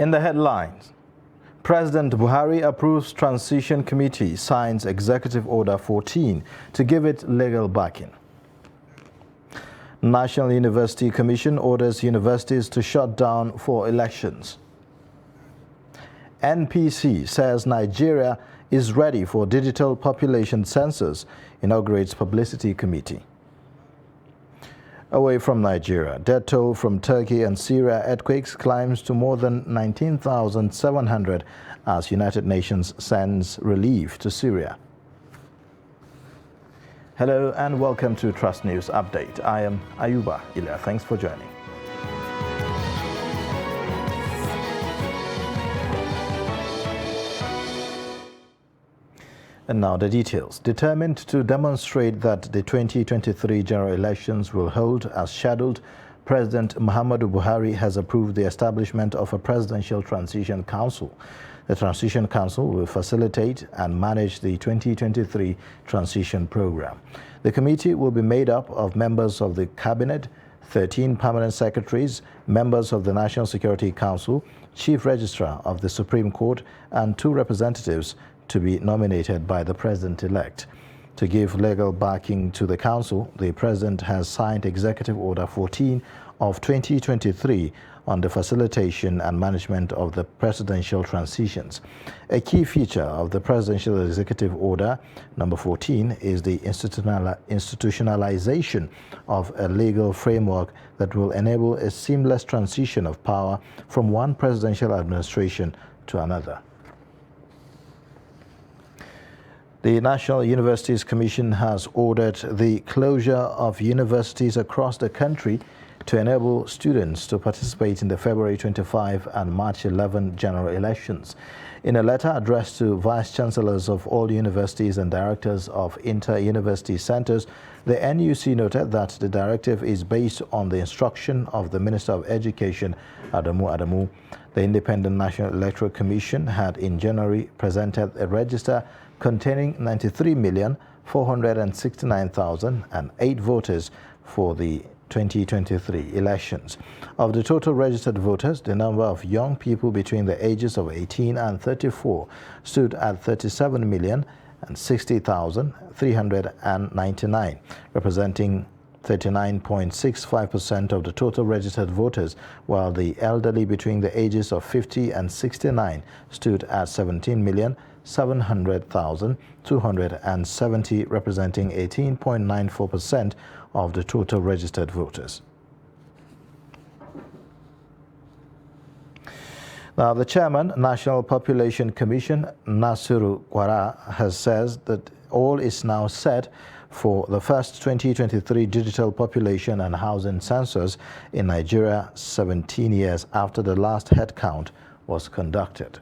In the headlines, President Buhari approves Transition Committee, signs Executive Order 14 to give it legal backing. National University Commission orders universities to shut down for elections. NPC says Nigeria is ready for digital population census, inaugurates publicity committee. Away from Nigeria, death toll from Turkey and Syria earthquakes climbs to more than 19,700 as United Nations sends relief to Syria. Hello and welcome to Trust News Update. I am Ayuba Ila. Thanks for joining. And now the details. Determined to demonstrate that the 2023 general elections will hold as scheduled, President Muhammadu Buhari has approved the establishment of a Presidential Transition Council. The Transition Council will facilitate and manage the 2023 transition program. The committee will be made up of members of the Cabinet, 13 permanent secretaries, members of the National Security Council, Chief Registrar of the Supreme Court, and 2 representatives to be nominated by the President-elect. To give legal backing to the Council, the President has signed Executive Order 14 of 2023 on the facilitation and management of the presidential transitions. A key feature of the Presidential Executive Order number 14 is the institutionalization of a legal framework that will enable a seamless transition of power from one presidential administration to another. The National Universities Commission has ordered the closure of universities across the country to enable students to participate in the February 25 and March 11 general elections. In a letter addressed to vice-chancellors of all universities and directors of inter-university centers, the NUC noted that the directive is based on the instruction of the Minister of Education, Adamu Adamu. The Independent National Electoral Commission had in January presented a register containing 93,469,008 voters for the 2023 elections. Of the total registered voters, the number of young people between the ages of 18 and 34 stood at 37,060,399, representing 39.65% of the total registered voters, while the elderly between the ages of 50 and 69 stood at 17,700,270, representing 18.94% of the total registered voters. Now, the chairman, National Population Commission, Nasiru Kwara, has said that all is now set for the first 2023 digital population and housing census in Nigeria 17 years after the last head count was conducted.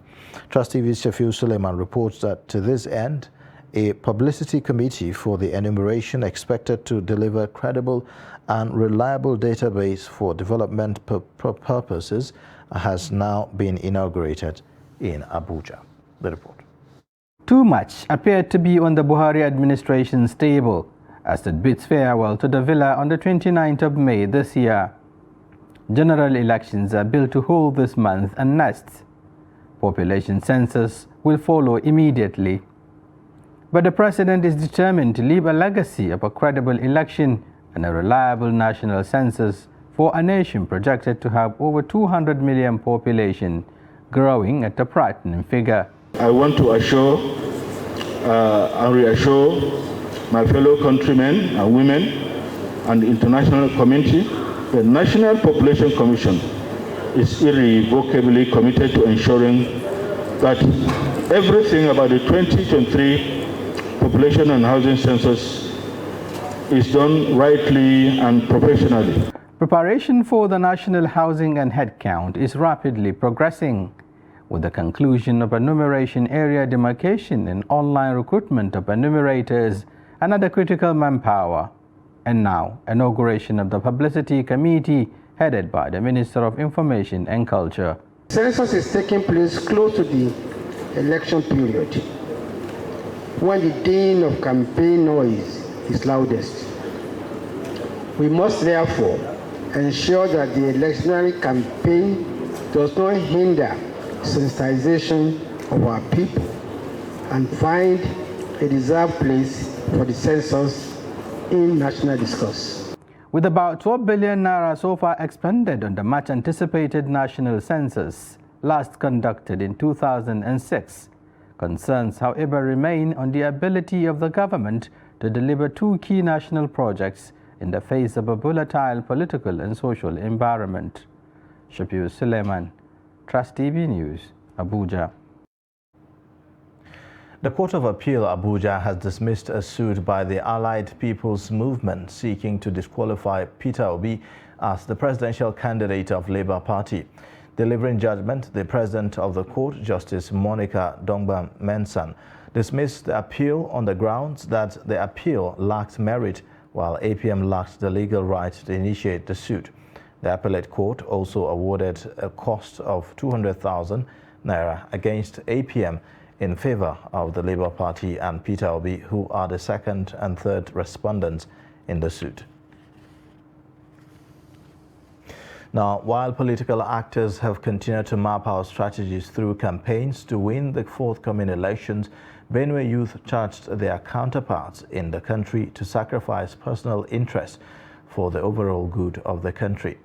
Trust TV's Shafiu Suleiman reports that to this end, a publicity committee for the enumeration expected to deliver credible and reliable database for development purposes has now been inaugurated in Abuja. The report. Too much appeared to be on the Buhari administration's table as it bids farewell to the villa on the 29th of May this year. General elections are billed to hold this month and next. Population census will follow immediately. But the president is determined to leave a legacy of a credible election and a reliable national census for a nation projected to have over 200 million population, growing at a frightening figure. I want to assure and reassure my fellow countrymen and women and the international community the National Population Commission is irrevocably committed to ensuring that everything about the 2023 population and housing census is done rightly and professionally. Preparation for the national housing and headcount is rapidly progressing, with the conclusion of enumeration area demarcation and online recruitment of enumerators and other critical manpower, and now inauguration of the publicity committee headed by the Minister of Information and Culture. Census is taking place close to the election period, when the din of campaign noise is loudest. We must therefore ensure that the electionary campaign does not hinder sensitization of our people and find a deserved place for the census in national discourse. With about 12 billion naira so far expended on the much anticipated national census, last conducted in 2006, concerns, however, remain on the ability of the government to deliver two key national projects in the face of a volatile political and social environment. Shafiu Suleiman, Trust TV News, Abuja. The Court of Appeal Abuja has dismissed a suit by the Allied People's Movement seeking to disqualify Peter Obi as the presidential candidate of Labour Party. Delivering judgment, the president of the court, Justice Monica Dongban Mensah, dismissed the appeal on the grounds that the appeal lacked merit, while APM lacked the legal right to initiate the suit. The appellate court also awarded a cost of 200,000 naira against APM in favor of the Labour Party and Peter Obi, who are the second and third respondents in the suit. Now, while political actors have continued to map out strategies through campaigns to win the forthcoming elections, Benue youth charged their counterparts in the country to sacrifice personal interests for the overall good of the country.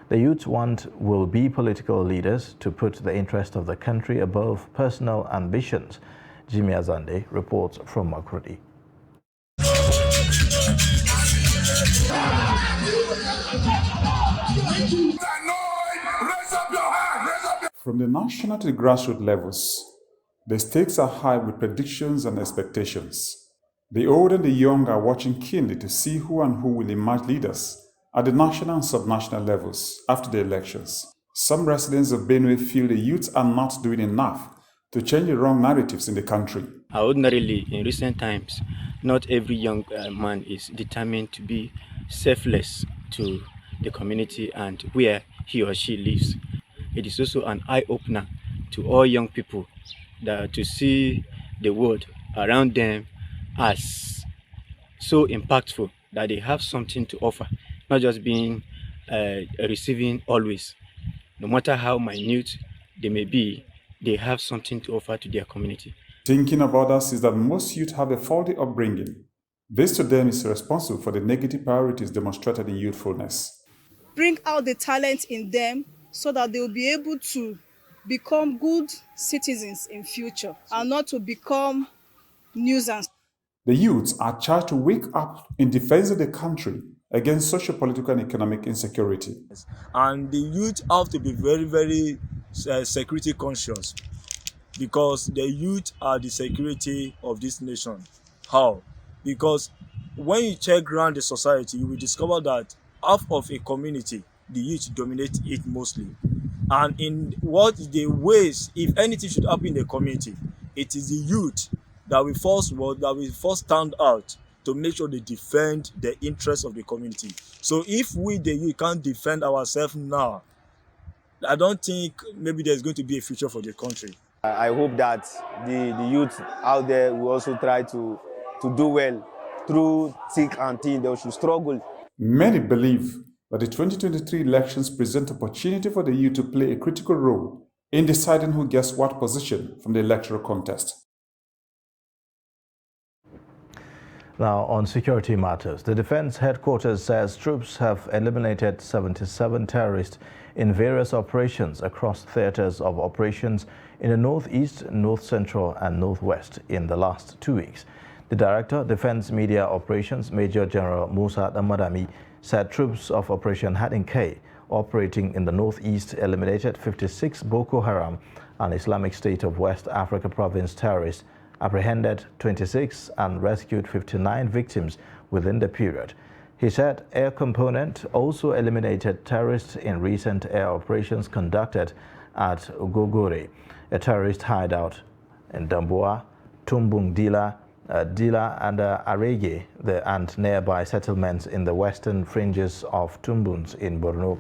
The youths want will-be political leaders to put the interest of the country above personal ambitions. Jimmy Azande reports from Makurdi. From the national to the grassroots levels, the stakes are high with predictions and expectations. The old and the young are watching keenly to see who and who will emerge leaders at the national and subnational levels after the elections. Some residents of Benue feel the youths are not doing enough to change the wrong narratives in the country. Ordinarily, in recent times, not every young man is determined to be selfless to the community and where he or she lives. It is also an eye-opener to all young people that to see the world around them as so impactful that they have something to offer, not just being receiving always. No matter how minute they may be, they have something to offer to their community. Thinking of others is that most youth have a faulty upbringing. This to them is responsible for the negative priorities demonstrated in youthfulness. Bring out the talent in them so that they will be able to become good citizens in future and not to become nuisance. The youths are charged to wake up in defense of the country against social, political, and economic insecurity. And the youth have to be very, very security conscious, because the youth are the security of this nation. How? Because when you check around the society, you will discover that half of a community, the youth dominate it mostly. And in what the ways, if anything should happen in the community, it is the youth that will first stand out to make sure they defend the interests of the community. So if we, the youth, can't defend ourselves now, I don't think maybe there's going to be a future for the country. I hope that the youth out there will also try to do well through thick and thin. They should struggle. Many believe that the 2023 elections present opportunity for the youth to play a critical role in deciding who gets what position from the electoral contest. Now, on security matters, the Defense Headquarters says troops have eliminated 77 terrorists in various operations across theaters of operations in the Northeast, North Central and Northwest in the last 2 weeks. The Director, Defense Media Operations, Major General Musa Damadami, said troops of Operation Hadin K operating in the Northeast eliminated 56 Boko Haram and Islamic State of West Africa Province terrorists, apprehended 26 and rescued 59 victims within the period. He said Air Component also eliminated terrorists in recent air operations conducted at Gogore, a terrorist hideout in Damboa, Tumbung Dila and Arege, and nearby settlements in the western fringes of Tumbuns in Borno.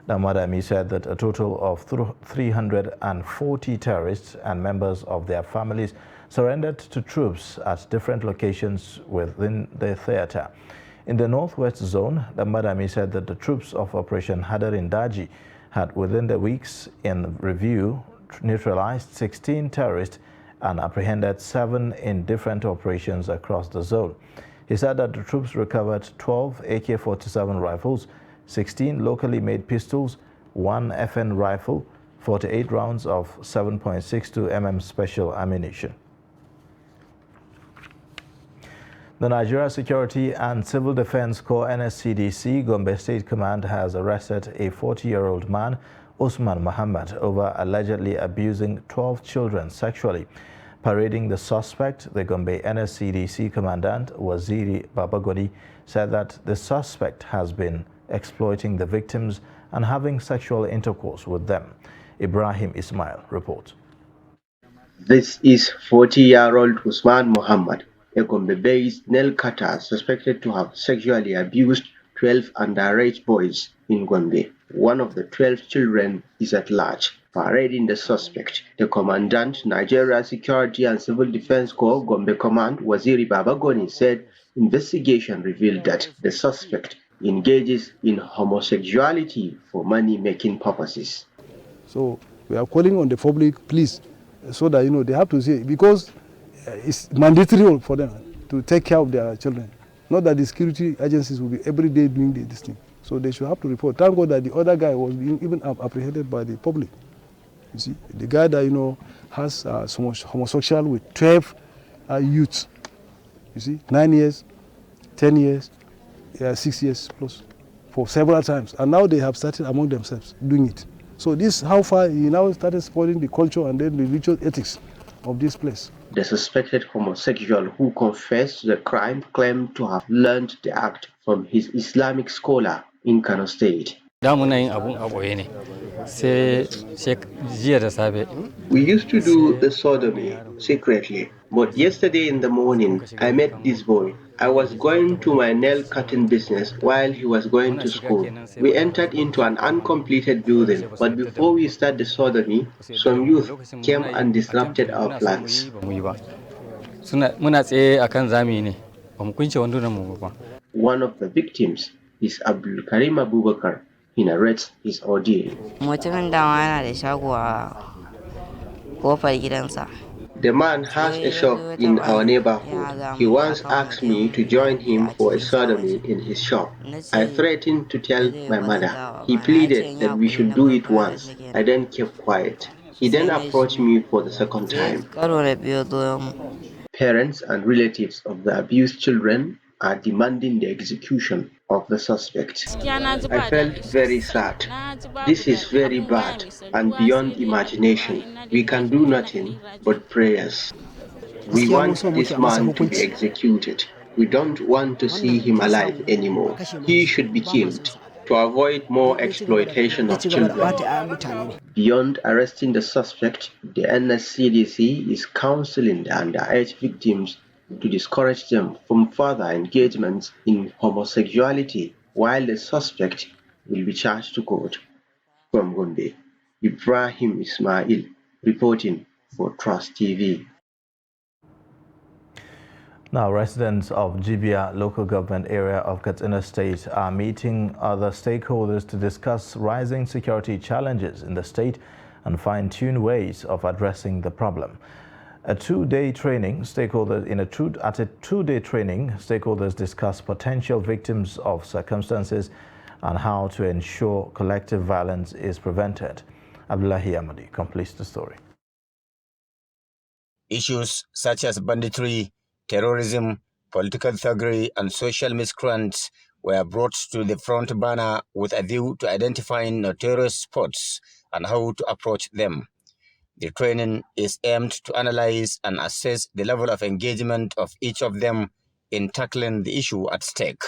Damadami said that a total of 340 terrorists and members of their families surrendered to troops at different locations within the theater. In the Northwest Zone, Damadami said that the troops of Operation Hadarin Daji had within the weeks in review neutralized 16 terrorists and apprehended 7 in different operations across the zone. He said that the troops recovered 12 AK-47 rifles, 16 locally made pistols, 1 FN rifle, 48 rounds of 7.62 mm special ammunition. The Nigeria Security and Civil Defense Corps NSCDC Gombe State Command has arrested a 40-year-old man, Usman Muhammad, over allegedly abusing 12 children sexually. Parading the suspect, the Gombe NSCDC Commandant Waziri Babagoni said that the suspect has been exploiting the victims and having sexual intercourse with them. Ibrahim Ismail reports. This is 40-year-old Usman Muhammad, a Gombe-based nail cutter suspected to have sexually abused 12 underage boys in Gombe. One of the 12 children is at large. Parading the suspect, the Commandant, Nigeria Security and Civil Defense Corps Gombe Command, Waziri Babagoni, said investigation revealed that the suspect engages in homosexuality for money-making purposes. So we are calling on the public, please, so that they have to see, because it's mandatory for them to take care of their children. Not that the security agencies will be every day doing this thing. So they should have to report. Thank God that the other guy was being even apprehended by the public. You see, the guy that has so much homosexual with 12 youths. You see, 9 years, 10 years, 6 years plus, for several times. And now they have started among themselves doing it. So this, how far he now started spoiling the culture and then the ritual ethics of this place. The suspected homosexual who confessed to the crime claimed to have learned the act from his Islamic scholar in Kano State. We used to do the sodomy secretly, but yesterday in the morning I met this boy. I was going to my nail cutting business while he was going to school. We entered into an uncompleted building, but before we started the sodomy, some youth came and disrupted our plans. One of the victims is Abdul Karim Abubakar. He narrates his ordeal. The man has a shop in our neighborhood. He once asked me to join him for a sodomy in his shop. I threatened to tell my mother. He pleaded that we should do it once. I then kept quiet. He then approached me for the second time. Parents and relatives of the abused children are demanding the execution of the suspect. I felt very sad. This is very bad and beyond imagination. We can do nothing but prayers. We want this man to be executed. We don't want to see him alive anymore. He should be killed to avoid more exploitation of children. Beyond arresting the suspect, the NSCDC is counseling the underage victims to discourage them from further engagements in homosexuality, while the suspect will be charged to court. From Gombe, Ibrahim Ismail reporting for Trust TV. Now, residents of Jibia local government area of Katsina State are meeting other stakeholders to discuss rising security challenges in the state and fine-tune ways of addressing the problem. At a two-day training, stakeholders discuss potential victims of circumstances and how to ensure collective violence is prevented. Abdullahi Amadi completes the story. Issues such as banditry, terrorism, political thuggery, and social miscreants were brought to the front burner with a view to identifying notorious spots and how to approach them. The training is aimed to analyze and assess the level of engagement of each of them in tackling the issue at stake.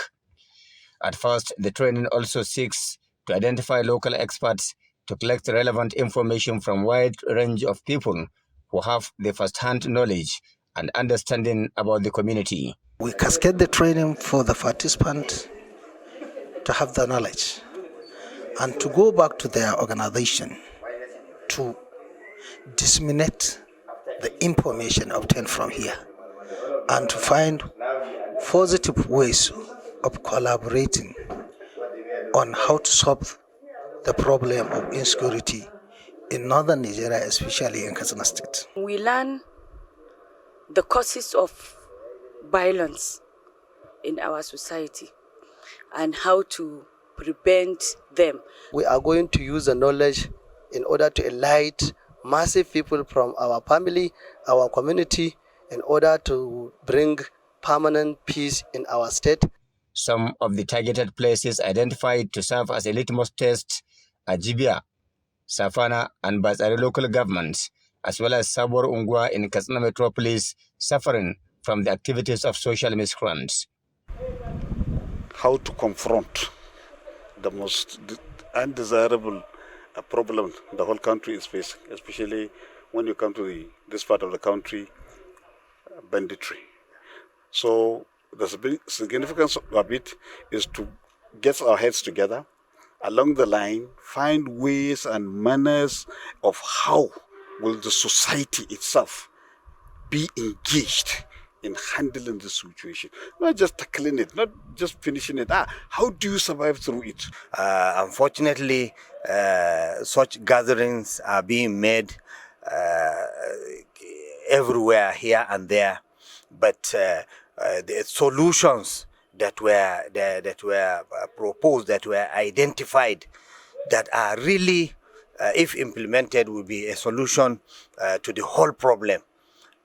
At first, the training also seeks to identify local experts to collect relevant information from a wide range of people who have the first-hand knowledge and understanding about the community. We cascade the training for the participants to have the knowledge and to go back to their organization to disseminate the information obtained from here and to find positive ways of collaborating on how to solve the problem of insecurity in northern Nigeria, especially in Katsina State. We learn the causes of violence in our society and how to prevent them. We are going to use the knowledge in order to enlighten massive people from our family, our community, in order to bring permanent peace in our state. Some of the targeted places identified to serve as a litmus test are Jibia, Safana, and Bazari local governments, as well as Sabor Ungwa in Katsina metropolis, suffering from the activities of social miscreants. How to confront the most undesirable problem the whole country is facing, especially when you come to this part of the country, banditry. So the significance of it is to get our heads together along the line, find ways and manners of how will the society itself be engaged in handling the situation, not just tackling it, not just finishing it. How do you survive through it? Unfortunately, such gatherings are being made everywhere, here and there, but the solutions that were proposed, that were identified, that are really, if implemented, will be a solution to the whole problem.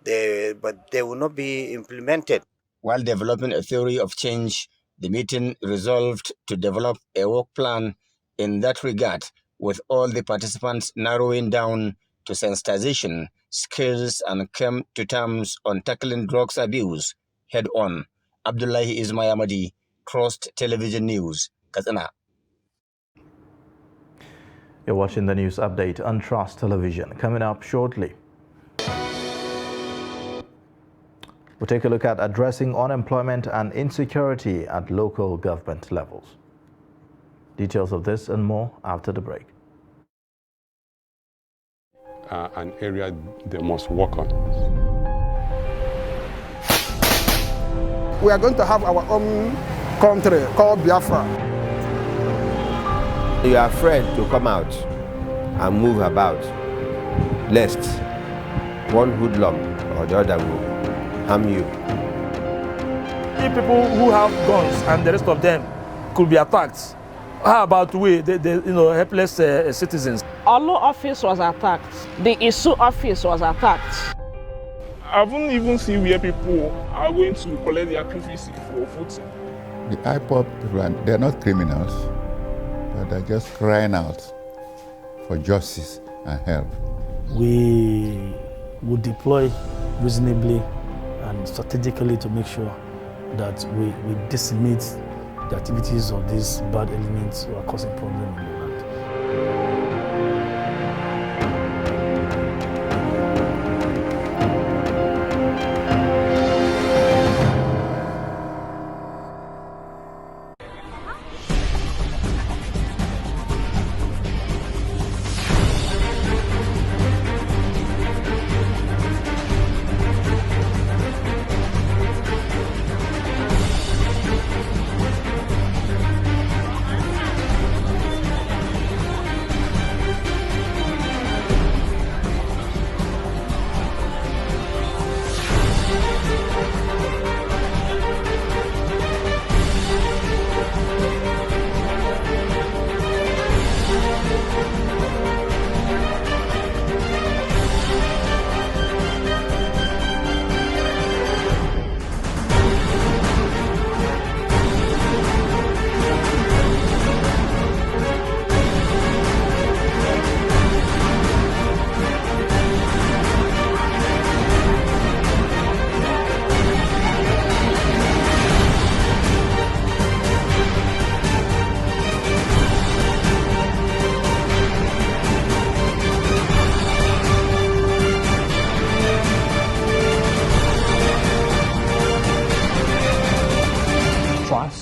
But they will not be implemented. While developing a theory of change, the meeting resolved to develop a work plan in that regard, with all the participants narrowing down to sensitization skills and came to terms on tackling drugs abuse head-on. Abdullahi Ismayamadi, Crossed Television News, Katsina. You're watching the news update on Trust Television. Coming up shortly, we'll take a look at addressing unemployment and insecurity at local government levels. Details of this and more after the break. An area they must work on. We are going to have our own country called Biafra. You are afraid to come out and move about, lest one hoodlum or the other will harm you. People who have guns and the rest of them could be attacked. How about we, the helpless citizens? Olo office was attacked. The Isu office was attacked. I haven't even seen where people are going to collect their PVC for voting. The IPOB, they're not criminals, but they're just crying out for justice and help. We would deploy reasonably and strategically to make sure that we decimate the activities of these bad elements who are causing problems in the land.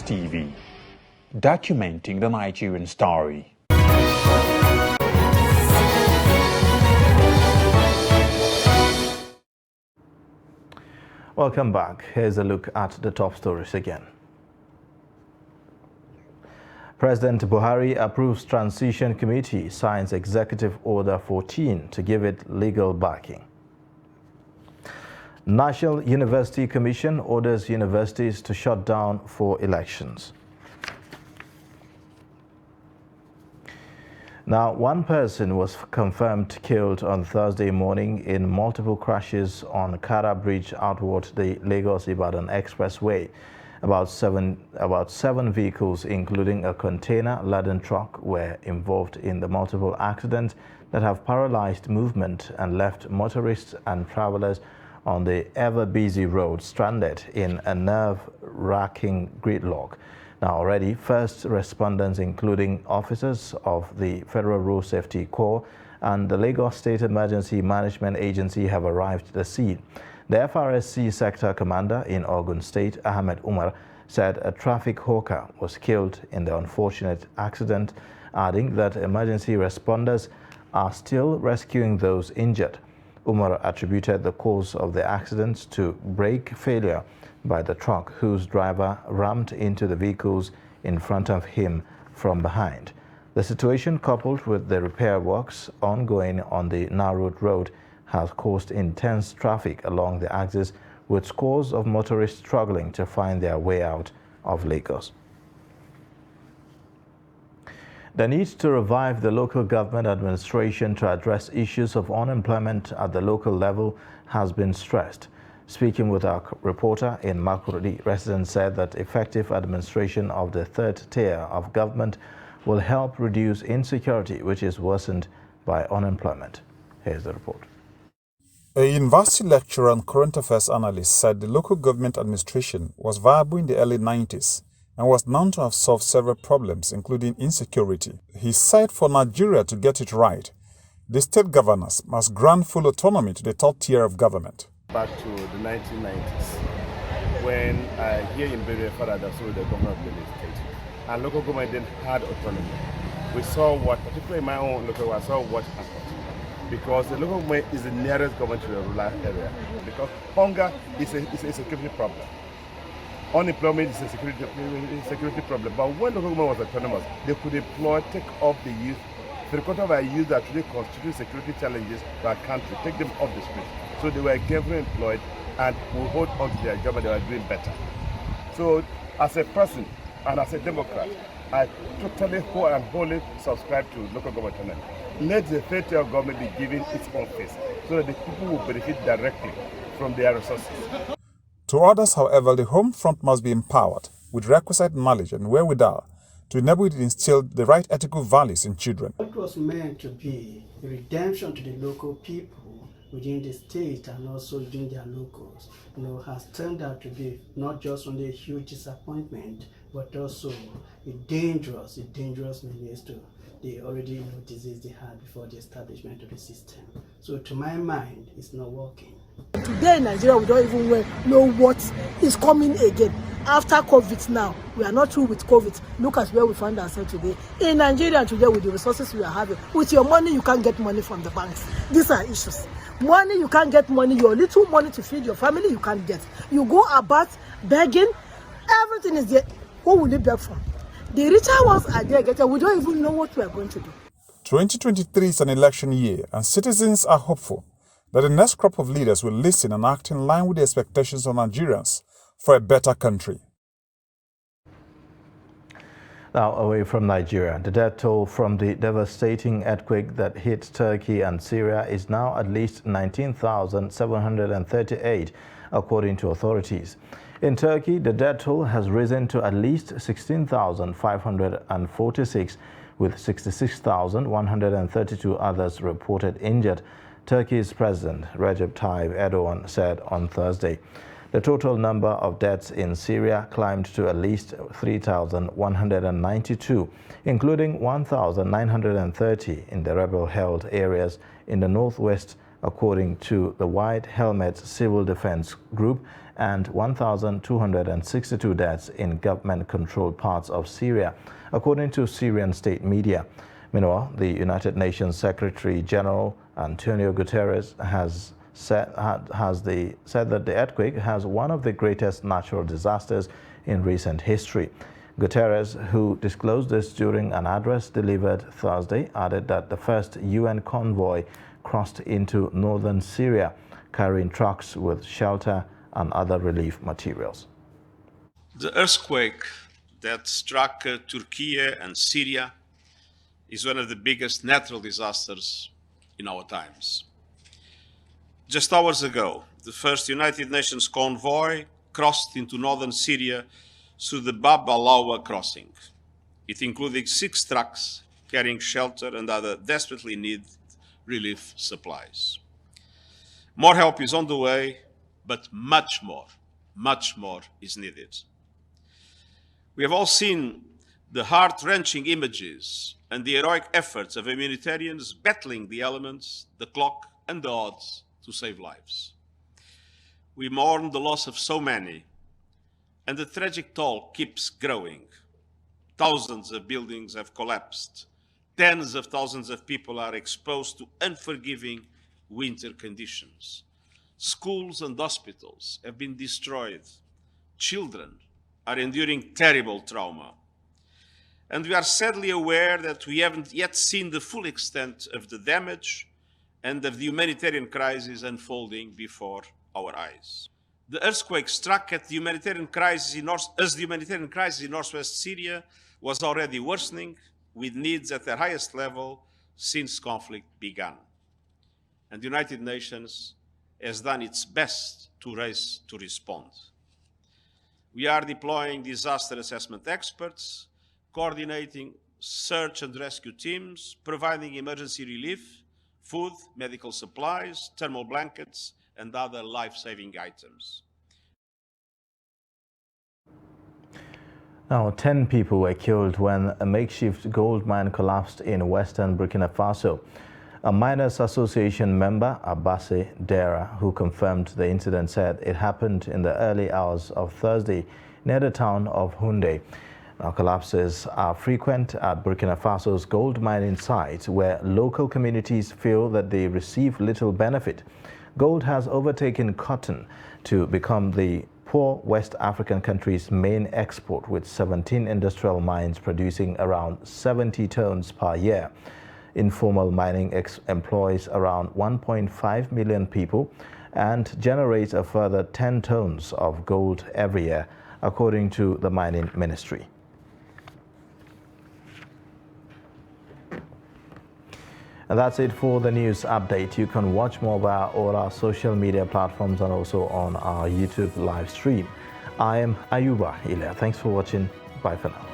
TV, documenting the Nigerian story. Welcome back. Here's a look at the top stories again. President Buhari approves Transition Committee, signs Executive Order 14 to give it legal backing. National University Commission orders universities to shut down for elections. Now, one person was confirmed killed on Thursday morning in multiple crashes on Kara Bridge outward the Lagos-Ibadan Expressway. About seven vehicles, including a container-laden truck, were involved in the multiple accidents that have paralyzed movement and left motorists and travelers on the ever-busy road stranded in a nerve-wracking gridlock. Now, already, first respondents, including officers of the Federal Road Safety Corps and the Lagos State Emergency Management Agency, have arrived at the scene. The FRSC Sector Commander in Ogun State, Ahmed Umar, said a traffic hawker was killed in the unfortunate accident, adding that emergency responders are still rescuing those injured. Umar attributed the cause of the accident to brake failure by the truck, whose driver rammed into the vehicles in front of him from behind. The situation, coupled with the repair works ongoing on the narrowed road, has caused intense traffic along the axis, with scores of motorists struggling to find their way out of Lagos. The need to revive the local government administration to address issues of unemployment at the local level has been stressed. Speaking with our reporter in Makurdi, residents said that effective administration of the third tier of government will help reduce insecurity, which is worsened by unemployment. Here's the report. A university lecturer and current affairs analyst said the local government administration was viable in the early 90s and was known to have solved several problems, including insecurity. He said for Nigeria to get it right, the state governors must grant full autonomy to the third tier of government. Back to the 1990s, when here in Benin, Father, that's the government of the state, and local government then had autonomy. We saw what, particularly in my own local, I saw what happened. Because the local government is the nearest government to the rural area. Because hunger is a security problem. Unemployment is a security problem. But when the local government was autonomous, they could employ, take off the youth, the quarter of our youth that today constitute security challenges to our country, take them off the street. So they were gainfully employed and will hold on to their job, and they were doing better. So as a person and as a Democrat, I totally and wholly subscribe to local government autonomy. Let the third tier of government be given its own face so that the people will benefit directly from their resources. To others, however, the home front must be empowered with requisite knowledge and wherewithal to enable it to instill the right ethical values in children. What was meant to be a redemption to the local people within the state and also within their locals, has turned out to be not just only a huge disappointment, but also a dangerous menace to the already disease they had before the establishment of the system. So to my mind, it's not working. Today in Nigeria, we don't even know what is coming again. After COVID now, we are not through with COVID. Look at where we find ourselves today. In Nigeria today, with the resources we are having, with your money, you can't get money from the banks. These are issues. Money, you can't get money. Your little money to feed your family, you can't get. You go about begging, everything is there. Who will you beg from? The richer ones are there getting. We don't even know what we are going to do. 2023 is an election year, and citizens are hopeful that the next crop of leaders will listen and act in line with the expectations of Nigerians for a better country. Now, away from Nigeria, the death toll from the devastating earthquake that hit Turkey and Syria is now at least 19,738, according to authorities. In Turkey, the death toll has risen to at least 16,546, with 66,132 others reported injured, Turkey's President Recep Tayyip Erdogan said on Thursday. The total number of deaths in Syria climbed to at least 3,192, including 1,930 in the rebel-held areas in the northwest, according to the White Helmet Civil Defense Group, and 1,262 deaths in government-controlled parts of Syria, according to Syrian state media. Meanwhile, the United Nations Secretary General Antonio Guterres has said that the earthquake has one of the greatest natural disasters in recent history. Guterres, who disclosed this during an address delivered Thursday, added that the first UN convoy crossed into northern Syria, carrying trucks with shelter and other relief materials. The earthquake that struck Turkey and Syria is one of the biggest natural disasters in our times. Just hours ago, the first United Nations convoy crossed into northern Syria through the Bab al-Awa crossing. It included 6 trucks carrying shelter and other desperately needed relief supplies. More help is on the way, but much more is needed. We have all seen the heart-wrenching images and the heroic efforts of humanitarians battling the elements, the clock, and the odds to save lives. We mourn the loss of so many, and the tragic toll keeps growing. Thousands of buildings have collapsed. Tens of thousands of people are exposed to unforgiving winter conditions. Schools and hospitals have been destroyed. Children are enduring terrible trauma. And we are sadly aware that we haven't yet seen the full extent of the damage and of the humanitarian crisis unfolding before our eyes. The earthquake struck at the humanitarian crisis in northwest Syria was already worsening, with needs at their highest level since conflict began. And the United Nations has done its best to respond. We are deploying disaster assessment experts, coordinating search and rescue teams, providing emergency relief, food, medical supplies, thermal blankets, and other life-saving items. Now, 10 people were killed when a makeshift gold mine collapsed in western Burkina Faso. A Miners Association member, Abbasse Dera, who confirmed the incident, said it happened in the early hours of Thursday near the town of Houndé. Now, collapses are frequent at Burkina Faso's gold mining sites, where local communities feel that they receive little benefit. Gold has overtaken cotton to become the poor West African country's main export, with 17 industrial mines producing around 70 tons per year. Informal mining employs around 1.5 million people and generates a further 10 tons of gold every year, according to the mining ministry. And that's it for the news update. You can watch more via all our social media platforms and also on our YouTube live stream. I am Ayuba Ilya. Thanks for watching. Bye for now.